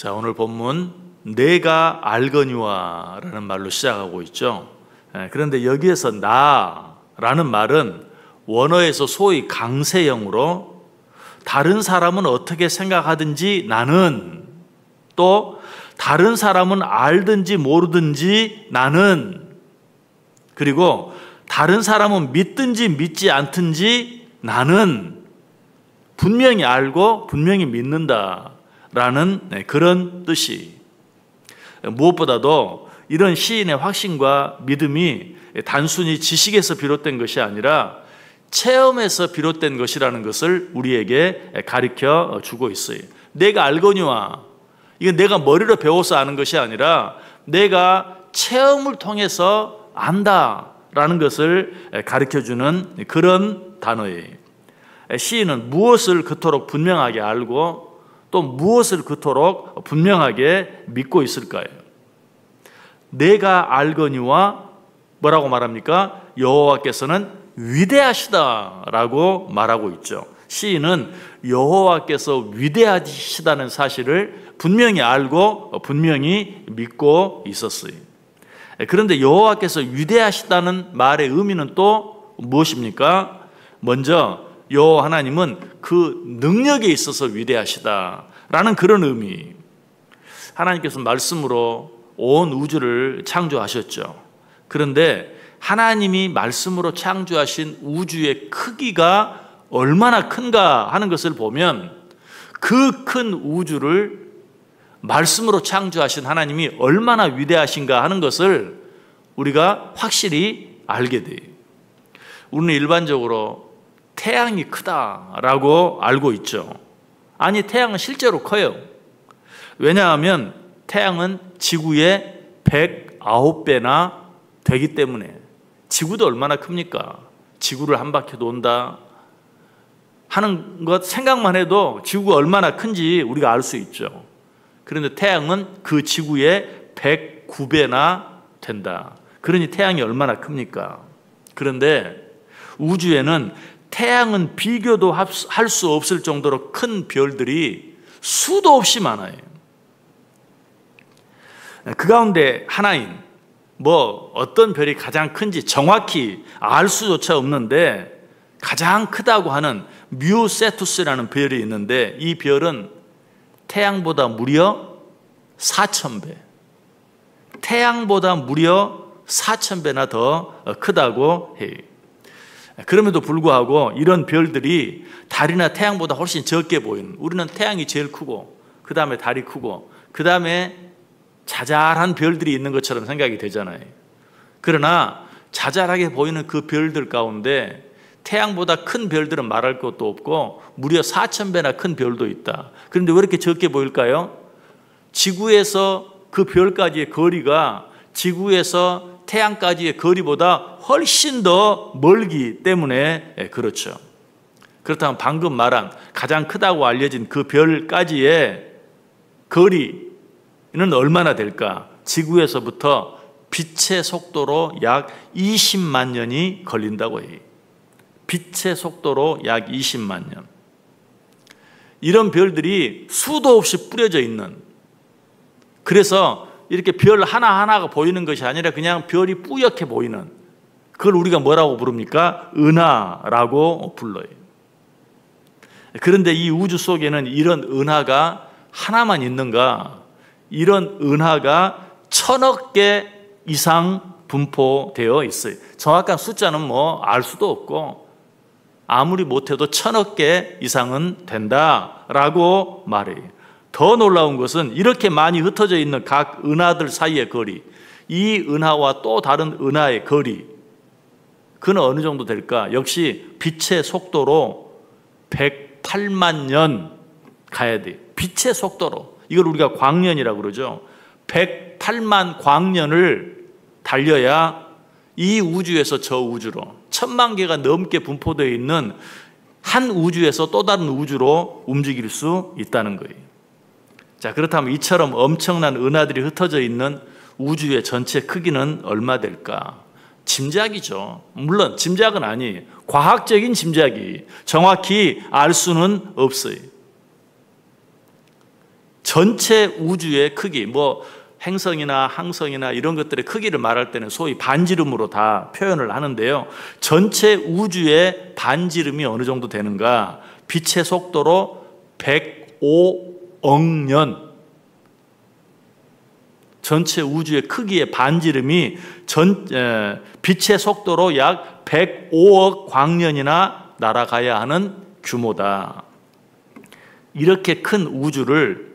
자, 오늘 본문 내가 알거니와 라는 말로 시작하고 있죠. 그런데 여기에서 나라는 말은 원어에서 소위 강세형으로 다른 사람은 어떻게 생각하든지 나는, 또 다른 사람은 알든지 모르든지 나는, 그리고 다른 사람은 믿든지 믿지 않든지 나는 분명히 알고 분명히 믿는다라는 그런 뜻이, 무엇보다도 이런 시인의 확신과 믿음이 단순히 지식에서 비롯된 것이 아니라 체험에서 비롯된 것이라는 것을 우리에게 가르쳐 주고 있어요. 내가 알거니와, 이건 내가 머리로 배워서 아는 것이 아니라 내가 체험을 통해서 안다라는 것을 가르쳐 주는 그런 단어예요. 시인은 무엇을 그토록 분명하게 알고 또 무엇을 그토록 분명하게 믿고 있을까요? 내가 알거니와 뭐라고 말합니까? 여호와께서는 위대하시다라고 말하고 있죠. 시인은 여호와께서 위대하시다는 사실을 분명히 알고 분명히 믿고 있었어요. 그런데 여호와께서 위대하시다는 말의 의미는 또 무엇입니까? 먼저 여호와 하나님은 그 능력에 있어서 위대하시다라는 그런 의미. 하나님께서 말씀으로 온 우주를 창조하셨죠. 그런데 하나님이 말씀으로 창조하신 우주의 크기가 얼마나 큰가 하는 것을 보면 그 큰 우주를 말씀으로 창조하신 하나님이 얼마나 위대하신가 하는 것을 우리가 확실히 알게 돼요. 우리는 일반적으로 태양이 크다라고 알고 있죠. 아니, 태양은 실제로 커요. 왜냐하면 태양은 지구의 109배나 되기 때문에. 지구도 얼마나 큽니까? 지구를 한 바퀴 돈다 하는 것 생각만 해도 지구가 얼마나 큰지 우리가 알 수 있죠. 그런데 태양은 그 지구의 109배나 된다. 그러니 태양이 얼마나 큽니까? 그런데 우주에는 태양은 비교도 할 수 없을 정도로 큰 별들이 수도 없이 많아요. 그 가운데 하나인, 어떤 별이 가장 큰지 정확히 알 수조차 없는데 가장 크다고 하는 뮤세투스라는 별이 있는데 이 별은 태양보다 무려 4,000배, 태양보다 무려 4,000배나 더 크다고 해요. 그럼에도 불구하고 이런 별들이 달이나 태양보다 훨씬 적게 보이는, 우리는 태양이 제일 크고 그 다음에 달이 크고 그 다음에 자잘한 별들이 있는 것처럼 생각이 되잖아요. 그러나 자잘하게 보이는 그 별들 가운데 태양보다 큰 별들은 말할 것도 없고 무려 4,000배나 큰 별도 있다. 그런데 왜 이렇게 적게 보일까요? 지구에서 그 별까지의 거리가 지구에서 태양까지의 거리보다 훨씬 더 멀기 때문에 그렇죠. 그렇다면 방금 말한 가장 크다고 알려진 그 별까지의 거리는 얼마나 될까? 지구에서부터 빛의 속도로 약 20만 년이 걸린다고 해요. 빛의 속도로 약 20만 년. 이런 별들이 수도 없이 뿌려져 있는, 그래서 이렇게 별 하나하나가 보이는 것이 아니라 그냥 별이 뿌옇게 보이는, 그걸 우리가 뭐라고 부릅니까? 은하라고 불러요. 그런데 이 우주 속에는 이런 은하가 하나만 있는가? 이런 은하가 1,000억 개 이상 분포되어 있어요. 정확한 숫자는 알 수도 없고 아무리 못해도 1,000억 개 이상은 된다라고 말해요. 더 놀라운 것은 이렇게 많이 흩어져 있는 각 은하들 사이의 거리, 이 은하와 또 다른 은하의 거리, 그는 어느 정도 될까? 역시 빛의 속도로 108만 년 가야 돼요. 빛의 속도로. 이걸 우리가 광년이라고 그러죠. 108만 광년을 달려야 이 우주에서 저 우주로 1,000만 개가 넘게 분포되어 있는 한 우주에서 또 다른 우주로 움직일 수 있다는 거예요. 자, 그렇다면 이처럼 엄청난 은하들이 흩어져 있는 우주의 전체 크기는 얼마 될까? 짐작이죠. 물론 짐작은 아니에요. 과학적인 짐작이 정확히 알 수는 없어요. 전체 우주의 크기, 뭐 행성이나 항성이나 이런 것들의 크기를 말할 때는 소위 반지름으로 다 표현을 하는데요. 전체 우주의 반지름이 어느 정도 되는가? 빛의 속도로 105억 년. 전체 우주의 크기의 반지름이 빛의 속도로 약 105억 광년이나 날아가야 하는 규모다. 이렇게 큰 우주를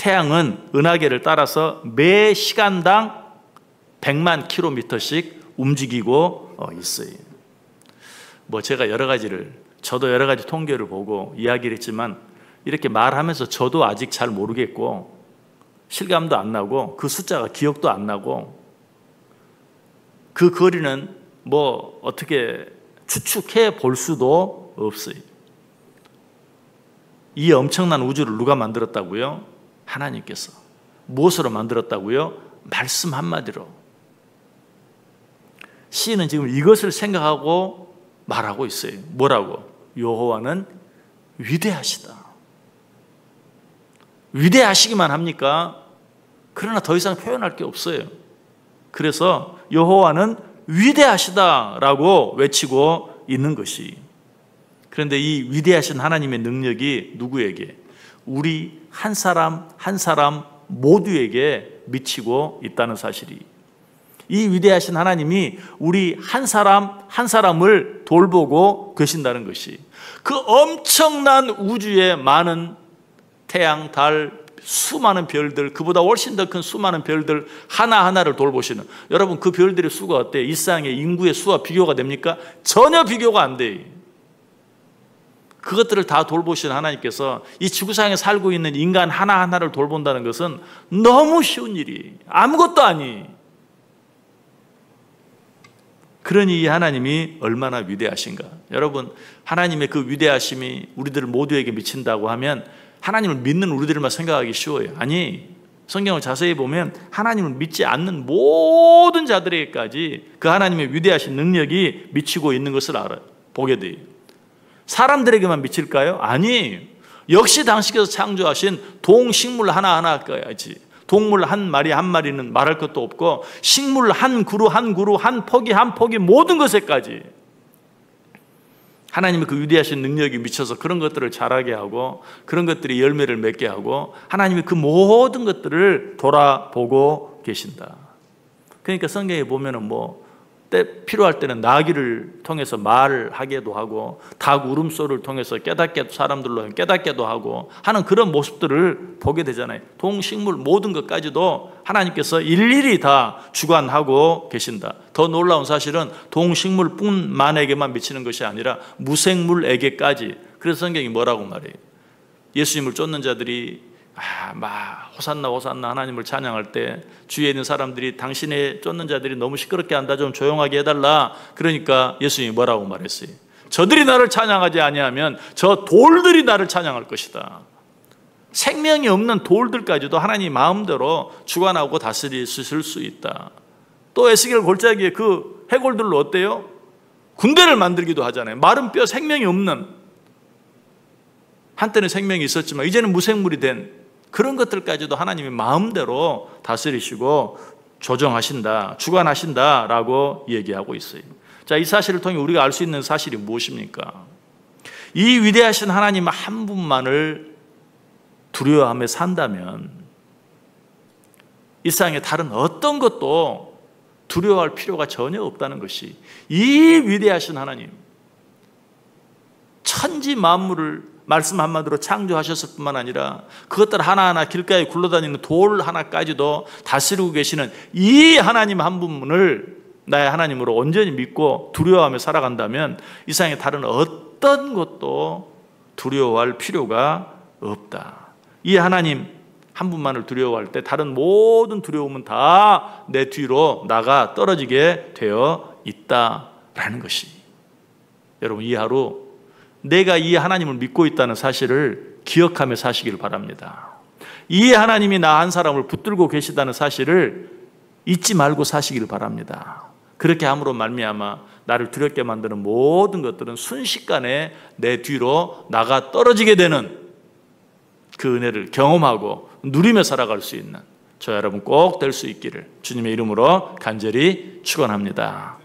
태양은 은하계를 따라서 매 시간당 100만 킬로미터씩 움직이고 있어요. 뭐 제가 저도 여러 가지 통계를 보고 이야기를 했지만 이렇게 말하면서 저도 아직 잘 모르겠고 실감도 안 나고 그 숫자가 기억도 안 나고 그 거리는 뭐 어떻게 추측해 볼 수도 없어요. 이 엄청난 우주를 누가 만들었다고요? 하나님께서. 무엇으로 만들었다고요? 말씀 한마디로. 시인은 지금 이것을 생각하고 말하고 있어요. 뭐라고? 여호와는 위대하시다. 위대하시기만 합니까? 그러나 더 이상 표현할 게 없어요. 그래서 여호와는 위대하시다라고 외치고 있는 것이. 그런데 이 위대하신 하나님의 능력이 누구에게? 우리 한 사람 한 사람 모두에게 미치고 있다는 사실이. 이 위대하신 하나님이 우리 한 사람 한 사람을 돌보고 계신다는 것이. 그 엄청난 우주의 많은 태양, 달, 수많은 별들, 그보다 훨씬 더 큰 수많은 별들 하나하나를 돌보시는, 여러분 그 별들의 수가 어때요? 이 세상의 인구의 수와 비교가 됩니까? 전혀 비교가 안 돼요. 그것들을 다 돌보시는 하나님께서 이 지구상에 살고 있는 인간 하나하나를 돌본다는 것은 너무 쉬운 일이, 아무것도 아니. 그러니 이 하나님이 얼마나 위대하신가. 여러분, 하나님의 그 위대하심이 우리들 모두에게 미친다고 하면 하나님을 믿는 우리들만 생각하기 쉬워요. 아니, 성경을 자세히 보면 하나님을 믿지 않는 모든 자들에게까지 그 하나님의 위대하신 능력이 미치고 있는 것을 보게 돼요. 사람들에게만 미칠까요? 아니, 역시 당신께서 창조하신 동식물 하나하나까지, 동물 한 마리 한 마리는 말할 것도 없고 식물 한 그루 한 그루, 한 포기 한 포기, 모든 것에까지 하나님의 그 위대하신 능력이 미쳐서 그런 것들을 자라게 하고 그런 것들이 열매를 맺게 하고 하나님이 그 모든 것들을 돌아보고 계신다. 그러니까 성경에 보면은 때 필요할 때는 나귀를 통해서 말하게도 하고 닭 울음소리를 통해서 사람들로 깨닫게도 하고 하는 그런 모습들을 보게 되잖아요. 동식물 모든 것까지도 하나님께서 일일이 다 주관하고 계신다. 더 놀라운 사실은 동식물뿐만에게만 미치는 것이 아니라 무생물에게까지. 그래서 성경이 뭐라고 말해요? 예수님을 쫓는 자들이 호산나 호산나 하나님을 찬양할 때 주위에 있는 사람들이 당신의 쫓는 자들이 너무 시끄럽게 한다, 좀 조용하게 해달라. 그러니까 예수님이 뭐라고 말했어요? 저들이 나를 찬양하지 아니하면 저 돌들이 나를 찬양할 것이다. 생명이 없는 돌들까지도 하나님 마음대로 주관하고 다스리실 수 있다. 또 에스겔 골짜기에 그 해골들로 어때요? 군대를 만들기도 하잖아요. 마른 뼈, 생명이 없는, 한때는 생명이 있었지만 이제는 무생물이 된 그런 것들까지도 하나님이 마음대로 다스리시고 조정하신다, 주관하신다라고 얘기하고 있어요. 자, 이 사실을 통해 우리가 알 수 있는 사실이 무엇입니까? 이 위대하신 하나님 한 분만을 두려워하며 산다면 이 세상에 다른 어떤 것도 두려워할 필요가 전혀 없다는 것이, 이 위대하신 하나님, 천지 만물을 말씀 한마디로 창조하셨을 뿐만 아니라 그것들 하나하나 길가에 굴러다니는 돌 하나까지도 다스리고 계시는 이 하나님 한 분을 나의 하나님으로 온전히 믿고 두려워하며 살아간다면 이 세상에 다른 어떤 것도 두려워할 필요가 없다. 이 하나님 한 분만을 두려워할 때 다른 모든 두려움은 다 내 뒤로 나가 떨어지게 되어 있다라는 것이, 여러분 이 하루 내가 이 하나님을 믿고 있다는 사실을 기억하며 사시길 바랍니다. 이 하나님이 나 한 사람을 붙들고 계시다는 사실을 잊지 말고 사시길 바랍니다. 그렇게 함으로 말미암아 나를 두렵게 만드는 모든 것들은 순식간에 내 뒤로 나가 떨어지게 되는 그 은혜를 경험하고 누리며 살아갈 수 있는 저 여러분 꼭 될 수 있기를 주님의 이름으로 간절히 축원합니다.